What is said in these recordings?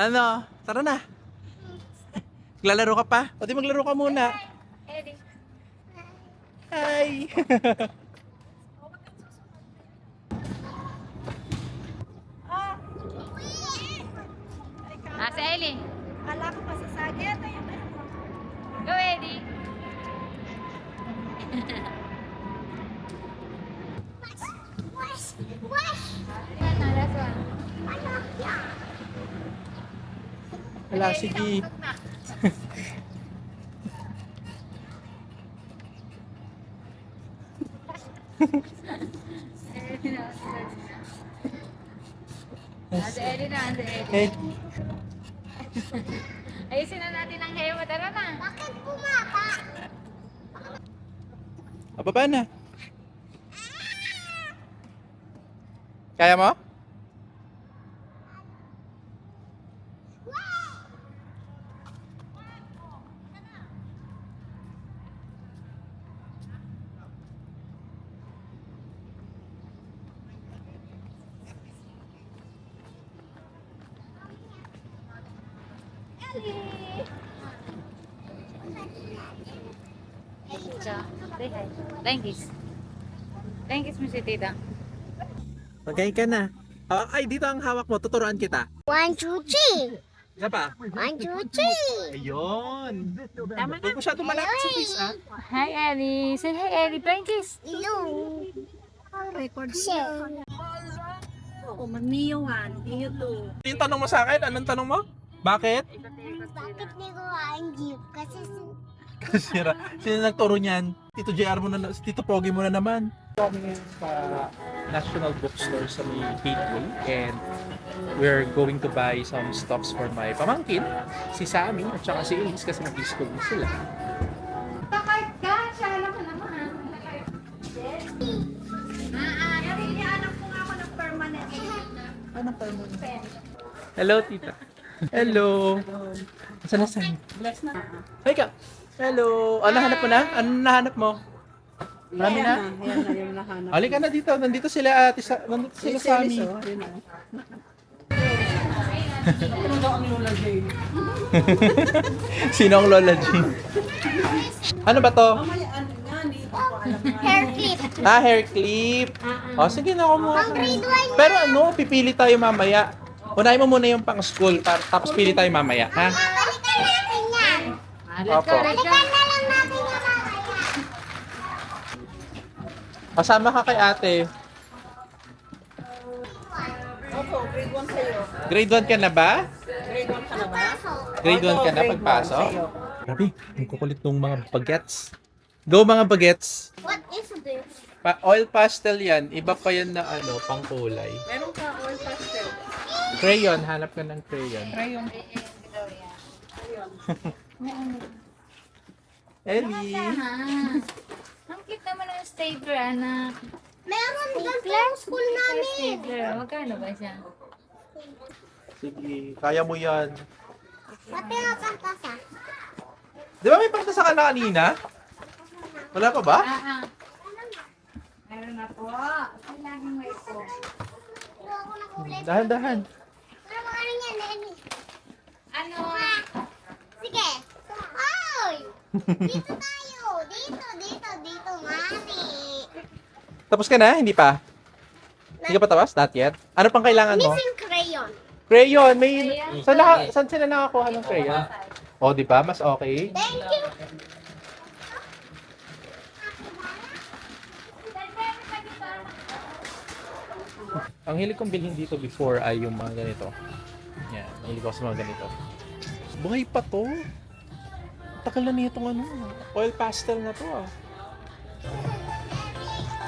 Ano? Tara na. Maglalaro ka pa? O di maglaro ka muna. Eddie. Hi! Si Ellie. Kala ko pa sa sagit. Go, Eddie. Ano, last one. Wala, sige. Si Eddie na, si Eddie. Hey, Ayusin na natin ang hair mo. Tara na. Bakit bumaba? pababa na. Kaya mo? Say hi. Thank you. Thank you, Miss Tita. Magay ka na. Ay, dito ang hawak mo. Tuturuan kita. 1, 2, 3. Isa pa. 1, 2, 3. Ayun. Tama na. Huwag masyadong malapit sa face, ah. Hi, Ellie. Say hi, Ellie. Thank you. Hello. Record siya. Oo, mag-Neo 1, Neo 2. Yung tanong mo sa akin, anong tanong mo? Bakit? Bakit di ko ang jeep? Kasi Kasira. Sino nagturo niyan? Tito JR mo na, Tito Pogi mo na naman. Kami ngayon sa National Bookstore sa may Gateway and we're going to buy some stuffs for my pamangkin, si Sammy at saka si Elise kasi mag-school na sila. Takart ka. Siya alam mo naman. Anak ko nga ako ng permanent. Anong permanent? Hello, tita. Hello. Saan na Sammy? Bless na. Hi ka. Hello. Ano nahanap mo na? Ano nahanap mo? Marami na? Yan na yung nahanap. Halika na dito. Nandito sila ate sa nandito sila Sammy. Sino ang Lola Jean? Ano ba to? Hair clip. Hair clip. O, sige na ako mo. Pang grade 1 Pero ano, pipili tayo mamaya. Unahin mo muna yung pang school, tapos pili tayo mamaya, ha? Balikan natin yan. Opo. Balikan na lang natin yung mamaya. Kasama ka kay ate. Opo, grade 1 sa'yo. Grade 1 ka na ba? Grade 1 ka na ba? Grade 1 ka na pagpasok? Grabe, ang kukulit ng mga bagets. Go mga bagets. What is this? Oil pastel yan. Iba pa yan na ano, pang kulay. Meron ka oil pastel. Crayon, hanap ka ng crayon. Crayon. Ellie. Ang cute naman ang stapler, anak. Meron ganito yung school namin. Stapler. Magkano ba siya? Sige, kaya mo yan. Pati nga pantasa. Di ba may pagtasa ka na kanina? Wala pa ba? Meron na po. Laging may po. Ito ako ng kulay. Dahan-dahan. Ano mga ano yan, Lenny? Ano? Sige. Oy! Dito tayo. Dito, mami. Tapos ka na? Hindi pa? Hindi ka pa tapos? Not yet? Ano pang kailangan mo? Missing crayon. Crayon. May... Crayon? Saan sila nakakuha ng crayon? O, di ba? Mas okay. Thank you. Ang hilig kong bilhin dito before ay yung mga ganito. Yan. Ang hilig ko sa mga ganito. Buhay pa to. Takal na nitong ano. Oil pastel na to ah.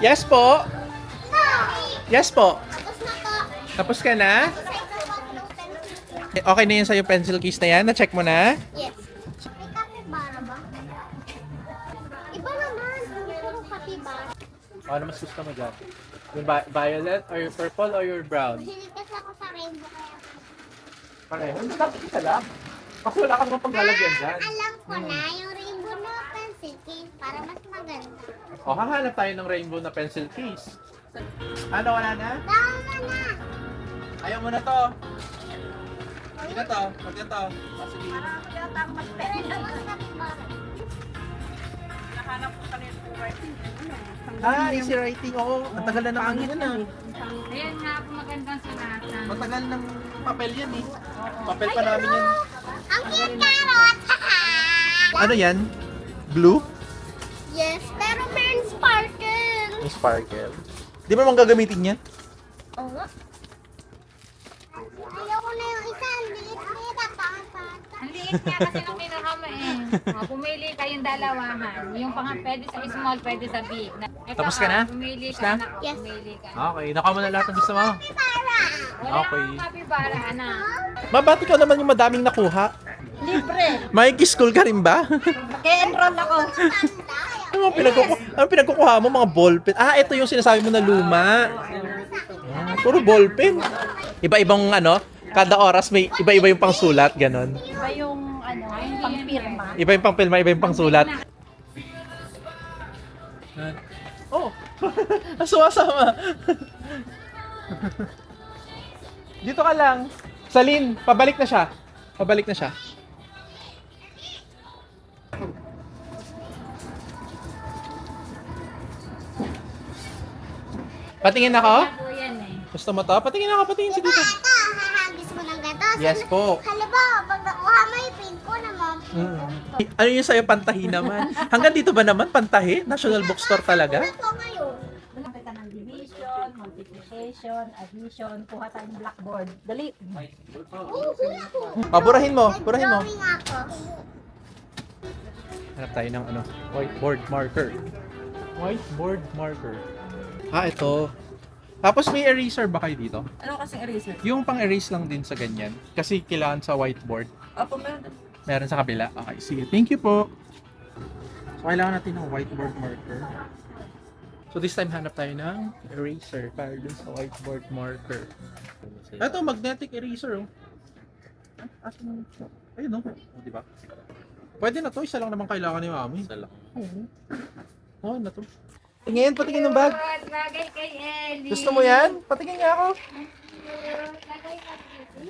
Yes po. Yes po. Tapos na to. Tapos ka na? Sa ito pa ng pencil. Okay na yun sa'yo pencil case na yan? Na-check mo na? Yes. May kapibara ba? Iba naman. Hindi puro kapibara. Ano mas gusto mo dyan? Yung violet or your purple or your brown? Mahilig kasi ako sa rainbow kaya. Pareho. Dapat isa lang. Kasi wala ka naman paglalagyan dyan. Alam ko na yung rainbow na pencil case para mas maganda. O, hahanap tayo ng rainbow na pencil case. Ano, wala na? Tama na. Ayaw mo na to. Ito. Ito. Sige. Pero ito ang kapibara. Easy writing. Oo, matagal na naman yun ah. Ayan nga po magandang sinatan. Matagal ng papel yan eh. Papel pa namin yan. Ang cute carrot! Ano yan? Blue? Yes, pero meron sparkle. May sparkle. Di ba naman gagamitin yan? Oo nga. Ayoko na yung isa. Ang liit-liit at pangkat. Ang liit nga kasi nung kinuha mo eh. Pumili kayong dalawahan. Yung pwede sa small, pwede sa big. Ito, Tapos ka na? Pumili Tapos ka na? na. Yes. Pumili ka. Okay, nakuha mo na lahat ng gusto mo. Kapibara! Wala Okay. akong kapibara, anak. Mabati ka naman yung madaming nakuha. Libre. May school ka rin ba? Kaya enroll ako. Ano pinagkukuha mo? Mga ballpen? Ito yung sinasabi mo na luma. Puro ballpen. Iba-ibang kada oras may iba-iba yung pangsulat, ganon. Iba yung pangpirma. Iba yung pangpilma, iba yung pangsulat. Oh, sumasama. Dito ka lang. Salin, pabalik na siya. Pabalik na siya. Patingin ako? Kaya po yan eh. Gusto mo to? Patingin ako, patingin si Tito. Ito, hahagis mo ng gato. Yes po. Halimbawa, pag nakuha mo yung pin ko naman. Ano yung sa'yo pantahi naman? Hanggang dito ba naman pantahi? National Bookstore talaga? Ano to ngayon? Malapit ka ng division, multiplication, addition, kuha tayong blackboard. Dali. Oo, kuya ko. Burahin mo, burahin mo. Nag-drawing ako. Hanap tayo ng whiteboard marker. Whiteboard marker. Ito. Tapos may eraser ba kayo dito? Ano kasing eraser? Yung pang-erase lang din sa ganyan. Kasi kailangan sa whiteboard. Opo, meron. Meron sa kabila. Okay, sige. Thank you po. So, kailangan natin ng whiteboard marker. So, this time hanap tayo ng eraser para dun sa whiteboard marker. Ito, magnetic eraser. Oh. Ayun, no? Oh, di ba? Pwede na to. Isa lang naman kailangan ni Mami. Isa lang. Oo, na to. Tingin, patingin ng bag. At bagay kay Ellie. Gusto mo yan? Patingin nga ako. Lagay ka dito.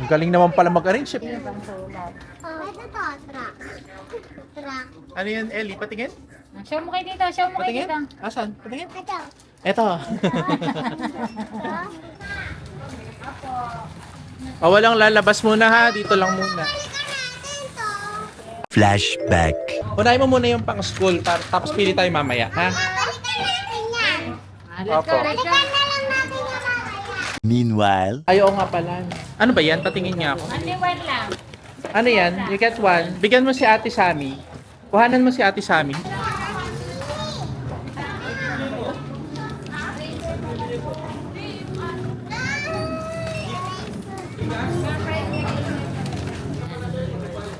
Ang galing naman pala mag-arrange. Oh, ito to, track. Track. Ano yan, Ellie? Patingin? Show mo kay dito, show mo kay Patingin? dito. Asan? Patingin? Ito. Eto. Walang lalabas muna ha. Dito lang muna. Flashback. Unahin mo muna yung pang-school tapos pili tayo mamaya, ha? Balikan natin yan. Let's go, let's go. Balikan na lang natin yung mamaya. Meanwhile, Ay, oo nga pala. Ano ba yan? Patingin niya ako. Only one lang. Ano yan? You get one. Bigyan mo si Ate Sammy. Kuhanan mo si Ate Sammy.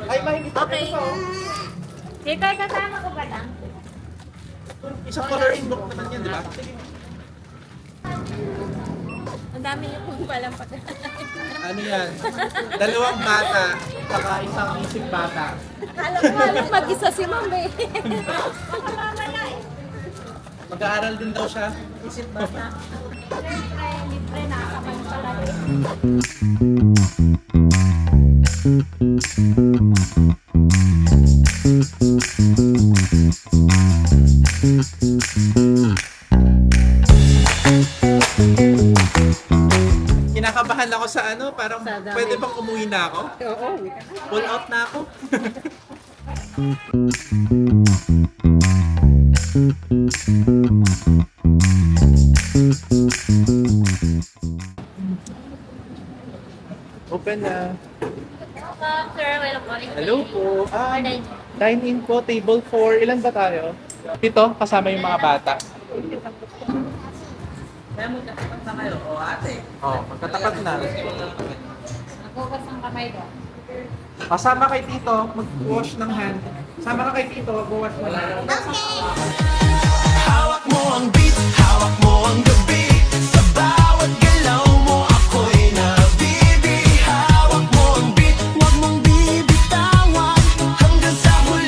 Ay, mahigit. Okay. Dito, kasama ko ba lang? Isang coloring book naman yan, di ba? Ang dami niyo kung palang pag... Ano yan? Dalawang bata, saka isang isip bata. Alam ko alam mag-isa si Ma'am eh. Mag-aaral din daw siya. Isip ba na? Libre na kasama yung pala. Kinakabahan ako sa parang pwede bang umuwi na ako? Oo. Pull out na ako. Open na. Sir, welcome. Hello po. Dine-in po, table 4. Ilan ba tayo? Dito, kasama yung mga bata. Oh, magkatapat na. Nagugas ang kamay doon. Kasama kay Tito, mag-wash ng hand. Sama ka kay Tito, mag-wash ng hand. hawak mo ang beat, hawak mo ang gabi. Sa bawat galaw mo ako'y nabibi. Hawak mo ang beat, huwag mong bibitawan hanggang sa huli.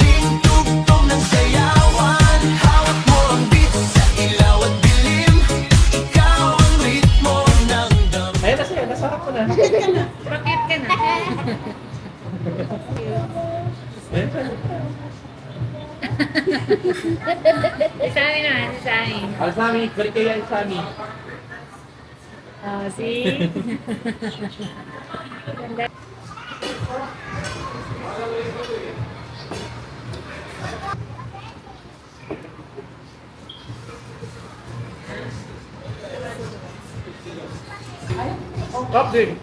Sa amin naman, sa amin. Sami, balik kayo yan, Sami. Oh, see? Stop din.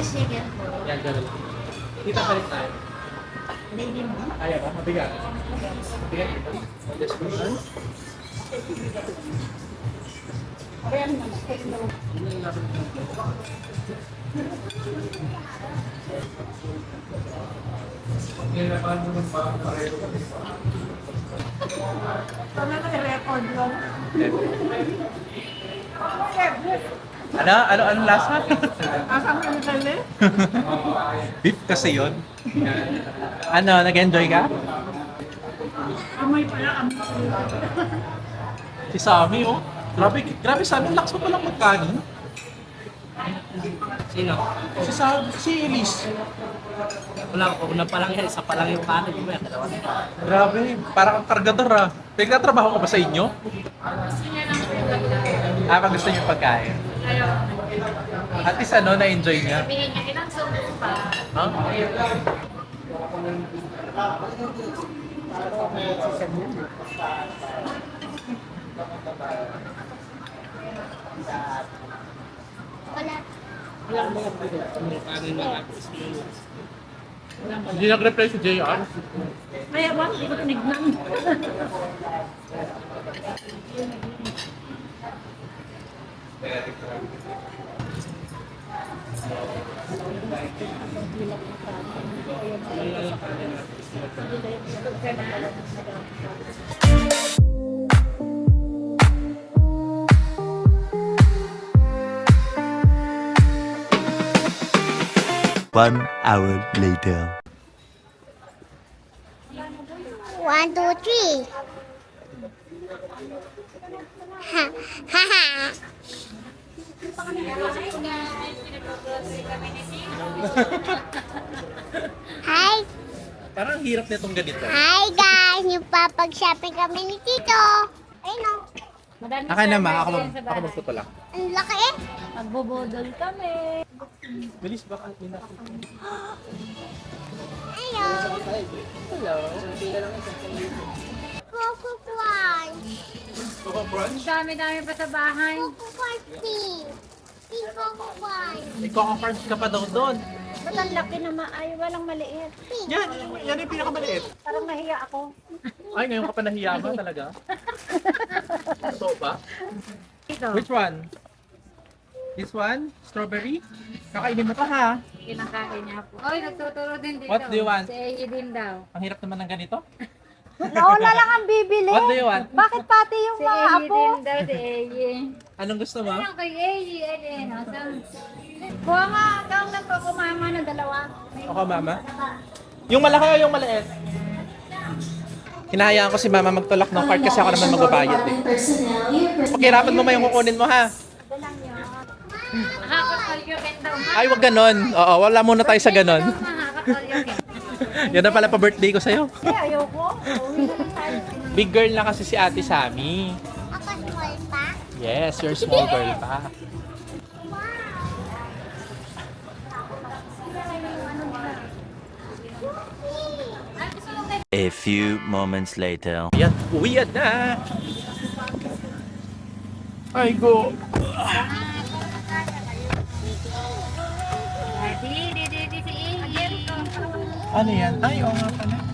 Sige. Yan, gano'n. Kita balik tayo. Kaya ba? Mabigat. Mabigat ito. Just one. record lang. Ano lasa? Asang ano kali? Beef kasi yun. Ano, nag-enjoy ka? Amoy pala kami. Si Sammy, oh. Grabe Sammy, lakas mo palang magkanin. Sino? Si Elise. Wala ko, una pa lang yan, isa pa lang yung kanin, yung may dalawa na. Grabe, parang ang kargador ah. Nagtatrabaho ka ba sa inyo? Pag gusto niyo yung pagkain. Ayaw. At least ano, na-enjoy niya. Sabihin niya, ilang sumo pa. Huh? Wala. Kanin mga Hindi nag-reply si JR. Kaya ba? Hindi ko tinignan. One hour later. 1, 2, 3. Ha ha ha. Hi, Parang hirap nitong ganito. hi guys. Yung papag-shopping kami ni Tito. Ayun o. Madami Akin naman, server ako yan sa bahay. magtutulak. Ang laki eh. Magbubudol kami. Bilis baka Ayun. Hello. Coco Crunch. Coco Crunch? Ang dami-dami pa sa bahay. Coco Crunch pink. Pink Coco Crunch. May Coco Crunch ka pa daw doon. Ba't ang laki naman? Ay, walang maliit. Pink. Yan yung pinakamaliit. Parang nahiya ako. Ay, ngayon ka pa nahiya ba talaga? So ba? Ito. Which one? This one? Strawberry? Kakainin mo pa ha? Kinakain niya po. Oy, nagtuturo din dito. What do you want? Si Eiji din daw. Ang hirap naman ng ganito. Nauna lang ang bibili. What do you want? Bakit pati yung Si mga Eiji apo? din daw, si Eiji. Anong gusto mo? Ano kay Eiji? Eden, awesome. Kuha nga, ikaw na to kumama ng dalawa. Ako, mama? Yung malaki o yung maliit? Hinahayaan ko si mama magtulak ng card kasi ako naman magbabayad eh. Pakirapan mo ma yung kukunin mo ha. Nakaka-call daw. Ay, wag ganon. Oo, wala muna tayo sa ganon. Nakaka-call Yan na pala pa birthday ko sa'yo. Eh, ayoko. Uwi na lang tayo. Big girl na kasi si Ate Sammy. Ako small pa. Yes, you're small girl pa. A few moments later. Yan, uwian na. Ay, go. Di, si Eiji. Ano yan? Ay, oo nga pala.